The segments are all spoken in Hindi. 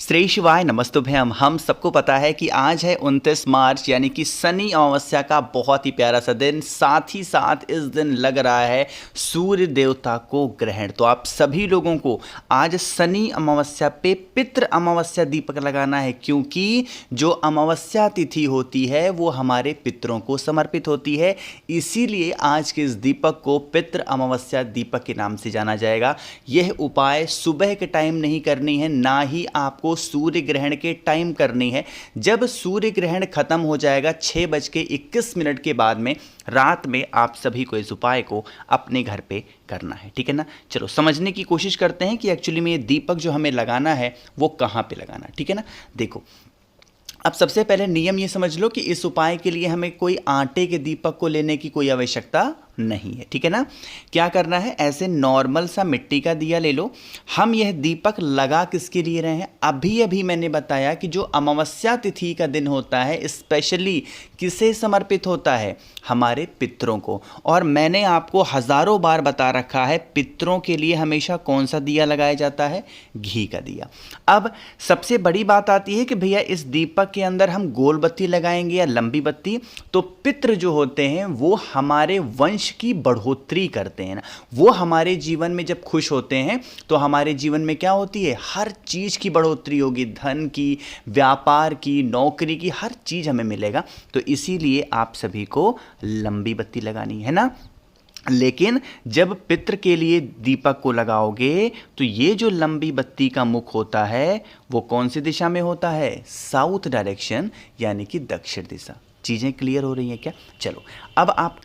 श्री शिवाय नमस्तुभ्यम। हम सबको पता है कि आज है 29 मार्च यानी कि शनि अमावस्या का बहुत ही प्यारा सा दिन। साथ ही साथ इस दिन लग रहा है सूर्य देवता को ग्रहण। तो आप सभी लोगों को आज शनि अमावस्या पे पितृ अमावस्या दीपक लगाना है, क्योंकि जो अमावस्या तिथि होती है वो हमारे पितरों को समर्पित होती है। इसीलिए आज के इस दीपक को पितृ अमावस्या दीपक के नाम से जाना जाएगा। यह उपाय सुबह के टाइम नहीं करनी है, ना ही आपको सूर्य ग्रहण के टाइम करनी है। जब सूर्य ग्रहण खत्म हो जाएगा 6:21 के बाद में, रात में आप सभी को इस उपाय को अपने घर पे करना है, ठीक है ना। चलो समझने की कोशिश करते हैं कि एक्चुअली में ये दीपक जो हमें लगाना है वो कहाँ पे लगाना है, ठीक है ना। देखो, अब सबसे पहले नियम ये समझ लो कि इस उपाय के लिए हमें कोई आटे के दीपक को लेने की कोई आवश्यकता नहीं है, ठीक है ना। क्या करना है, ऐसे नॉर्मल सा मिट्टी का दिया ले लो। हम यह दीपक लगा किसके लिए रहे हैं, अभी अभी मैंने बताया कि जो अमावस्या तिथि का दिन होता है स्पेशली किसे समर्पित होता है, हमारे पितरों को। और मैंने आपको हजारों बार बता रखा है पितरों के लिए हमेशा कौन सा दिया लगाया जाता है, घी का दिया। अब सबसे बड़ी बात आती है कि भैया इस दीपक के अंदर हम गोल बत्ती लगाएंगे या लंबी बत्ती। तो पितृ जो होते हैं वो हमारे वंश की बढ़ोतरी करते हैं ना। वो हमारे जीवन में जब खुश होते हैं तो हमारे जीवन में क्या होती है, हर चीज की बढ़ोतरी होगी, धन की, व्यापार की, नौकरी की, हर चीज हमें मिलेगा। तो इसीलिए आप सभी को लंबी बत्ती लगानी है ना। लेकिन जब पितृ के लिए दीपक को लगाओगे तो ये जो लंबी बत्ती का मुख होता है वो कौन सी दिशा में होता है, साउथ डायरेक्शन यानी कि दक्षिण दिशा। चीज़ें क्लियर हो रही हैं क्या? चलो, अब आप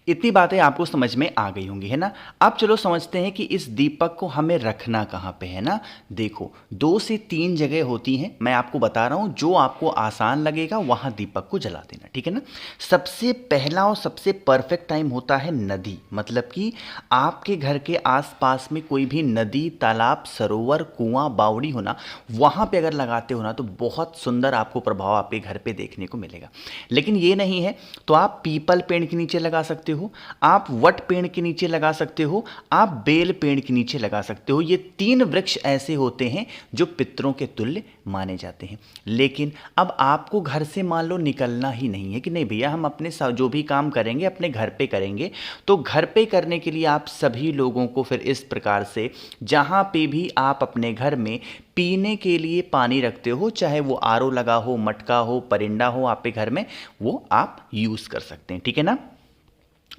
इतनी बातें आपको समझ में आ गई होंगी, है ना। अब चलो समझते हैं कि इस दीपक को हमें रखना कहाँ पे है ना। देखो, 2 से 3 जगह होती हैं, मैं आपको बता रहा हूँ, जो आपको आसान लगेगा वहाँ दीपक को जला देना, ठीक है ना। सबसे पहला और सबसे परफेक्ट टाइम होता है नदी, मतलब कि आपके घर के आसपास में कोई भी नदी, तालाब, सरोवर, कुआं, बावड़ी होना, वहाँ पे अगर लगाते हो ना तो बहुत सुंदर आपको प्रभाव आपके घर पे देखने को मिलेगा। लेकिन ये नहीं है तो आप पीपल पेड़ के नीचे लगा सकते हो, आप वट पेड़ के नीचे लगा सकते हो, आप बेल पेड़ के नीचे लगा सकते हो। ये 3 वृक्ष ऐसे होते हैं जो पितरों के तुल्य माने जाते हैं। लेकिन अब आपको घर से मान लो निकलना ही नहीं है कि नहीं भैया हम अपने जो भी काम करेंगे अपने घर पे करेंगे। तो घर पे करने के लिए आप सभी लोगों को फिर इस प्रकार से, जहाँ पे भी आप अपने घर में पीने के लिए पानी रखते हो, चाहे वो आरओ लगा हो, मटका हो, परिंदा हो आपके घर में, वो आप यूज़ कर सकते हैं, ठीक है ना।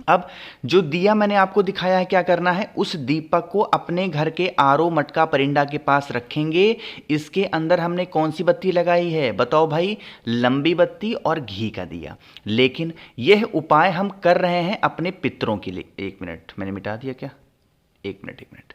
अब जो दिया मैंने आपको दिखाया है क्या करना है, उस दीपक को अपने घर के आरओ, मटका, परिंदा के पास रखेंगे। इसके अंदर हमने कौन सी बत्ती लगाई है बताओ भाई, लंबी बत्ती और घी का दिया। लेकिन यह उपाय हम कर रहे हैं अपने पितरों के लिए। 1 मिनट, मैंने मिटा दिया क्या, 1 मिनट,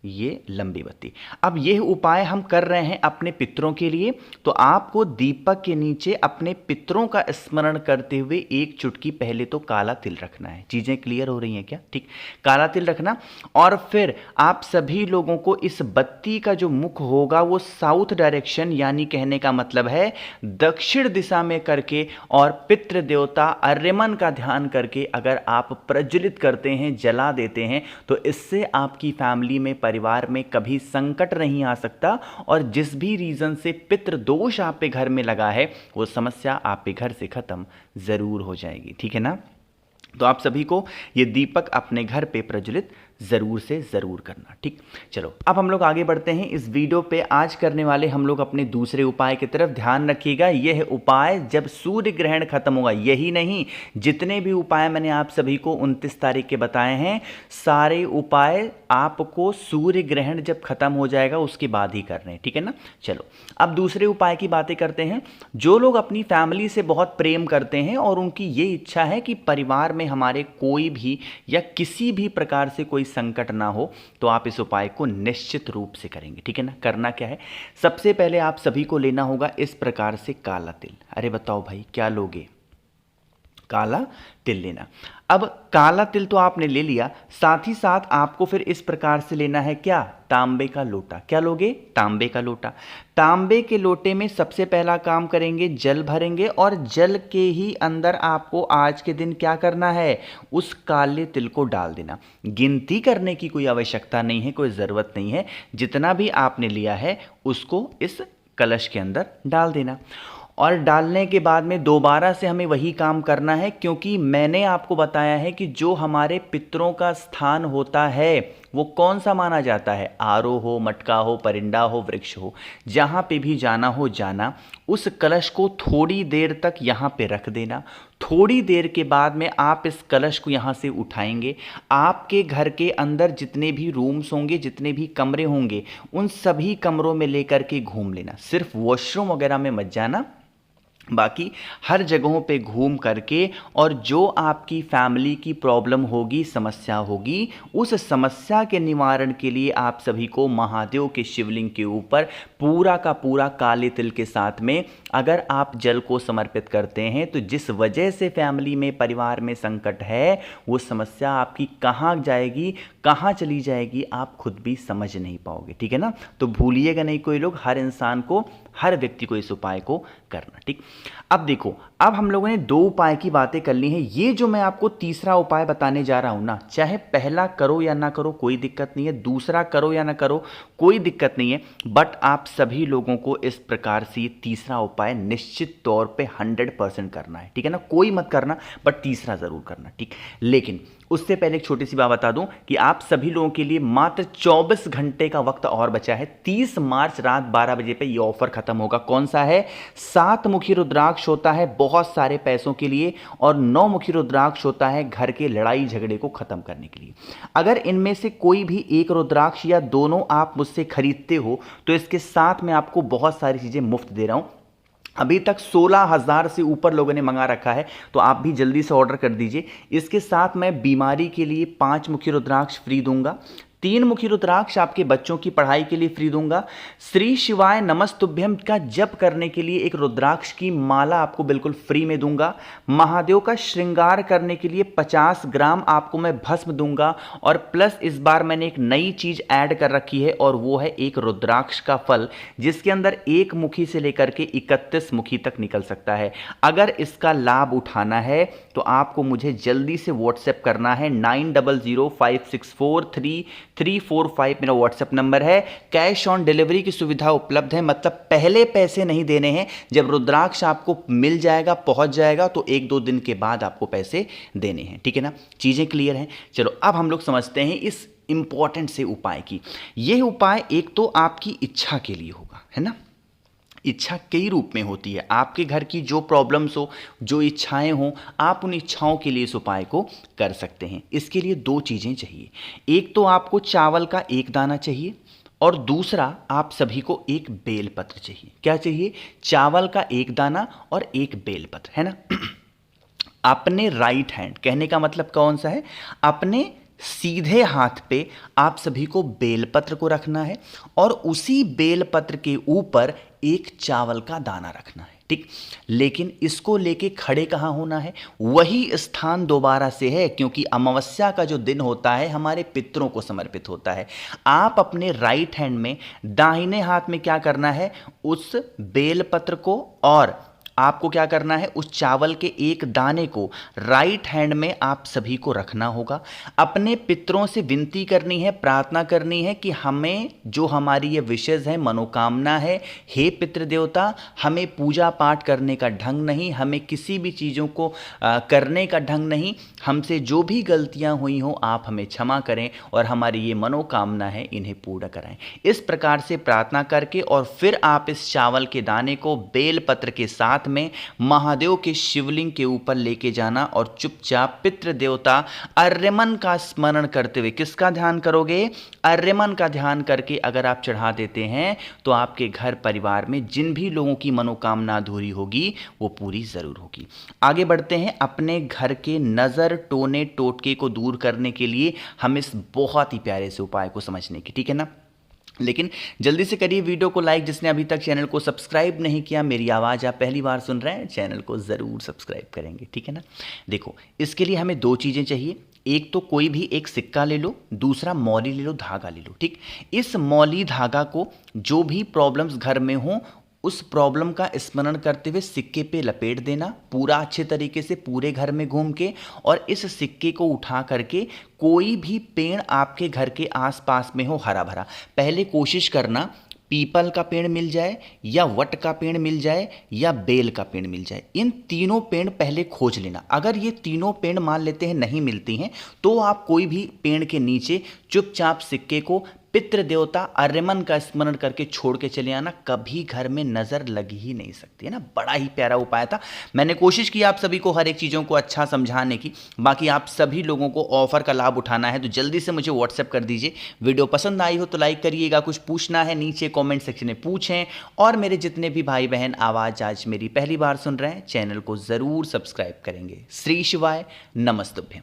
ये लंबी बत्ती। अब यह उपाय हम कर रहे हैं अपने पितरों के लिए। तो आपको दीपक के नीचे अपने पितरों का स्मरण करते हुए 1 चुटकी पहले तो काला तिल रखना है। चीजें क्लियर हो रही हैं क्या? ठीक, काला तिल रखना। और फिर आप सभी लोगों को इस बत्ती का जो मुख होगा वो साउथ डायरेक्शन यानी कहने का मतलब है दक्षिण दिशा में करके, और पितृ देवता आर्यमन का ध्यान करके अगर आप प्रज्वलित करते हैं, जला देते हैं, तो इससे आपकी फैमिली में, परिवार में कभी संकट नहीं आ सकता। और जिस भी रीजन से पितृ दोष आपके घर में लगा है वो समस्या आपके घर से खत्म जरूर हो जाएगी, ठीक है ना। तो आप सभी को ये दीपक अपने घर पे प्रज्वलित जरूर से जरूर करना, ठीक। चलो अब हम लोग आगे बढ़ते हैं इस वीडियो पे। आज करने वाले हम लोग अपने दूसरे उपाय की तरफ। ध्यान रखिएगा, यह उपाय जब सूर्य ग्रहण खत्म होगा, यही नहीं जितने भी उपाय मैंने आप सभी को 29 तारीख के बताए हैं, सारे उपाय आपको सूर्य ग्रहण जब खत्म हो जाएगा उसके बाद ही करने हैं, ठीक है ना। चलो अब दूसरे उपाय की बातें करते हैं। जो लोग अपनी फैमिली से बहुत प्रेम करते हैं और उनकी ये इच्छा है कि परिवार में हमारे कोई भी या किसी भी प्रकार से कोई संकट ना हो, तो आप इस उपाय को निश्चित रूप से करेंगे, ठीक है ना। करना क्या है, सबसे पहले आप सभी को लेना होगा इस प्रकार से काला तिल। अरे बताओ भाई क्या लोगे, काला तिल लेना। अब काला तिल तो आपने ले लिया, साथ ही साथ आपको फिर इस प्रकार से लेना है क्या, तांबे का लोटा। क्या लोगे, तांबे का लोटा। तांबे के लोटे में सबसे पहला काम करेंगे, जल भरेंगे, और जल के ही अंदर आपको आज के दिन क्या करना है, उस काले तिल को डाल देना। गिनती करने की कोई आवश्यकता नहीं है, कोई ज़रूरत नहीं है। जितना भी आपने लिया है उसको इस कलश के अंदर डाल देना। और डालने के बाद में दोबारा से हमें वही काम करना है, क्योंकि मैंने आपको बताया है कि जो हमारे पितरों का स्थान होता है वो कौन सा माना जाता है, आरो हो, मटका हो, परिंदा हो, वृक्ष हो, जहाँ पे भी जाना हो जाना, उस कलश को थोड़ी देर तक यहाँ पे रख देना। थोड़ी देर के बाद में आप इस कलश को यहाँ से उठाएंगे। आपके घर के अंदर जितने भी रूम्स होंगे, जितने भी कमरे होंगे, उन सभी कमरों में लेकर के घूम लेना। सिर्फ वॉशरूम वगैरह में मत जाना, बाकी हर जगहों पे घूम करके, और जो आपकी फैमिली की प्रॉब्लम होगी, समस्या होगी, उस समस्या के निवारण के लिए आप सभी को महादेव के शिवलिंग के ऊपर पूरा का पूरा काले तिल के साथ में अगर आप जल को समर्पित करते हैं, तो जिस वजह से फैमिली में, परिवार में संकट है, वो समस्या आपकी कहाँ जाएगी, कहाँ चली जाएगी, आप खुद भी समझ नहीं पाओगे। ठीक है ना? तो भूलिएगा नहीं कोई लोग, हर इंसान को, हर व्यक्ति को इस उपाय को करना। ठीक, अब देखो, अब हम लोगों ने 2 उपाय की बातें कर ली हैं। ये जो मैं आपको तीसरा उपाय बताने जा रहा हूं ना, चाहे पहला करो या ना करो कोई दिक्कत नहीं है, दूसरा करो या ना करो कोई दिक्कत नहीं है, बट आप सभी लोगों को इस प्रकार से ये तीसरा उपाय निश्चित तौर पे 100% करना है। ठीक है ना? कोई मत करना, बट तीसरा जरूर करना। ठीक, लेकिन उससे पहले एक छोटी सी बात बता दूं कि आप सभी लोगों के लिए मात्र 24 घंटे का वक्त और बचा है। 30 मार्च रात 12 बजे पे ये ऑफर खत्म होगा। कौन सा है? 7 मुखी रुद्राक्ष होता है बहुत सारे पैसों के लिए, और 9 मुखी रुद्राक्ष होता है घर के लड़ाई झगड़े को खत्म करने के लिए। अगर इनमें से कोई भी एक रुद्राक्ष या दोनों आप मुझसे खरीदते हो, तो इसके साथ मैं आपको बहुत सारी चीजें मुफ्त दे रहा हूं। अभी तक 16,000 से ऊपर लोगों ने मंगा रखा है, तो आप भी जल्दी से ऑर्डर कर दीजिए। इसके साथ मैं बीमारी के लिए 5 मुखी रुद्राक्ष फ्री दूंगा, 3 मुखी रुद्राक्ष आपके बच्चों की पढ़ाई के लिए फ्री दूंगा, श्री शिवाय नमस्तुभ्यम का जप करने के लिए एक रुद्राक्ष की माला आपको बिल्कुल फ्री में दूंगा, महादेव का श्रृंगार करने के लिए 50 ग्राम आपको मैं भस्म दूंगा, और प्लस इस बार मैंने एक नई चीज ऐड कर रखी है, और वो है एक रुद्राक्ष का फल, जिसके अंदर 1 मुखी से लेकर के 31 मुखी तक निकल सकता है। अगर इसका लाभ उठाना है तो आपको मुझे जल्दी से व्हाट्सएप करना है। 9005643345 मेरा व्हाट्सएप नंबर है। कैश ऑन डिलीवरी की सुविधा उपलब्ध है, मतलब पहले पैसे नहीं देने हैं। जब रुद्राक्ष आपको मिल जाएगा, पहुंच जाएगा, तो 1-2 दिन के बाद आपको पैसे देने हैं। ठीक है ना? चीजें क्लियर हैं? चलो अब हम लोग समझते हैं इस इंपॉर्टेंट से उपाय की। यह उपाय एक तो आपकी इच्छा के लिए होगा, है ना? इच्छा कई रूप में होती है। आपके घर की जो प्रॉब्लम्स हो, जो इच्छाएं हो, आप उन इच्छाओं के लिए इस उपाय को कर सकते हैं। इसके लिए 2 चीज़ें चाहिए। एक तो आपको चावल का 1 दाना चाहिए, और दूसरा आप सभी को एक बेलपत्र चाहिए। क्या चाहिए? चावल का 1 दाना और 1 बेलपत्र, है ना? अपने राइट हैंड, कहने का मतलब कौन सा है, अपने सीधे हाथ पे आप सभी को बेलपत्र को रखना है, और उसी बेलपत्र के ऊपर 1 चावल का दाना रखना है। ठीक, लेकिन इसको लेके खड़े कहाँ होना है? वही स्थान दोबारा से है, क्योंकि अमावस्या का जो दिन होता है हमारे पितरों को समर्पित होता है। आप अपने राइट हैंड में, दाहिने हाथ में क्या करना है, उस बेलपत्र को, और आपको क्या करना है, उस चावल के 1 दाने को राइट हैंड में आप सभी को रखना होगा। अपने पितरों से विनती करनी है, प्रार्थना करनी है कि हमें जो हमारी ये विशेष है, मनोकामना है, हे पितृ देवता, हमें पूजा पाठ करने का ढंग नहीं, हमें किसी भी चीज़ों को करने का ढंग नहीं, हमसे जो भी गलतियां हुई हों आप हमें क्षमा करें, और हमारी ये मनोकामना है इन्हें पूर्ण कराएं। इस प्रकार से प्रार्थना करके, और फिर आप इस चावल के दाने को बेलपत्र के साथ में महादेव के शिवलिंग के ऊपर लेके जाना, और चुपचाप पितृ देवता अर्यमन का स्मरण करते हुए, किसका ध्यान करोगे? अर्यमन का ध्यान करके अगर आप चढ़ा देते हैं, तो आपके घर परिवार में जिन भी लोगों की मनोकामना अधूरी होगी वो पूरी जरूर होगी। आगे बढ़ते हैं। अपने घर के नजर, टोने, टोटके को दूर करने के लिए हम इस बहुत ही प्यारे से उपाय को समझने की, ठीक है ना? लेकिन जल्दी से करिए वीडियो को लाइक। जिसने अभी तक चैनल को सब्सक्राइब नहीं किया, मेरी आवाज़ आप पहली बार सुन रहे हैं, चैनल को ज़रूर सब्सक्राइब करेंगे, ठीक है ना? देखो, इसके लिए हमें 2 चीज़ें चाहिए। एक तो कोई भी एक सिक्का ले लो, दूसरा मौली ले लो, धागा ले लो। ठीक, इस मौली धागा को जो भी प्रॉब्लम्स घर में हो, उस प्रॉब्लम का स्मरण करते हुए सिक्के पे लपेट देना पूरा अच्छे तरीके से पूरे घर में घूम के, और इस सिक्के को उठा करके कोई भी पेड़ आपके घर के आसपास में हो हरा भरा, पहले कोशिश करना पीपल का पेड़ मिल जाए या वट का पेड़ मिल जाए या बेल का पेड़ मिल जाए, इन तीनों पेड़ पहले खोज लेना। अगर ये तीनों पेड़ मान लेते हैं नहीं मिलती हैं तो आप कोई भी पेड़ के नीचे चुपचाप सिक्के को पितृ देवता आर्यमन का स्मरण करके छोड़ के चले आना, कभी घर में नजर लग ही नहीं सकती है ना। बड़ा ही प्यारा उपाय था। मैंने कोशिश की आप सभी को हर एक चीज़ों को अच्छा समझाने की। बाकी आप सभी लोगों को ऑफर का लाभ उठाना है तो जल्दी से मुझे व्हाट्सएप कर दीजिए। वीडियो पसंद आई हो तो लाइक करिएगा, कुछ पूछना है नीचे कॉमेंट सेक्शन में पूछें, और मेरे जितने भी भाई बहन आवाज़ आज मेरी पहली बार सुन रहे हैं चैनल को ज़रूर सब्सक्राइब करेंगे। श्री शिवाय, नमस्तुभ्यं।